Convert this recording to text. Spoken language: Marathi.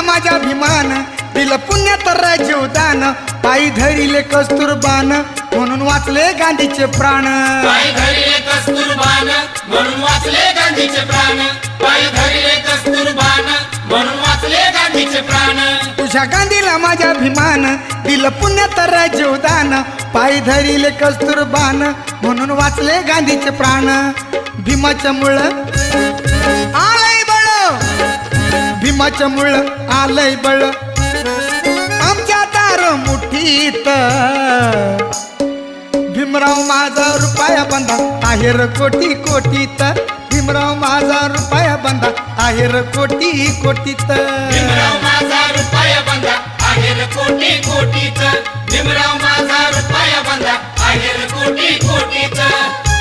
माझ्या भीमान दिलं पुण्यात जीवदान पायी धरिले कस्तुरबान म्हणून वाचले गांधीचे प्राण पायी धरिले कस्तुरबान म्हणून वाचले गांधीचे प्राण पायी धरिले कस्तुरबान म्हणून वाचले गांधीचे प्राण तुझ्या गांधीला माझ्या भीमान दिलं पुण्यात जीवदान पायी धरिले कस्तुरबान म्हणून वाचले गांधीचे प्राण भीमाच्या मुळ आलंय बळ भीमाच्या मुळ आलंय बळ आमच्या दार मुठीत भीमराव माझा रुपया बंधा आहेर कोटी कोटीत भीमराव माझा रुपया बंधा आहेर कोटी कोटीत भीमराव माझा रुपया बंधा आहेर कोटी कोटीत भीमराव माझा रुपया बंधा आहेर कोटी कोटीत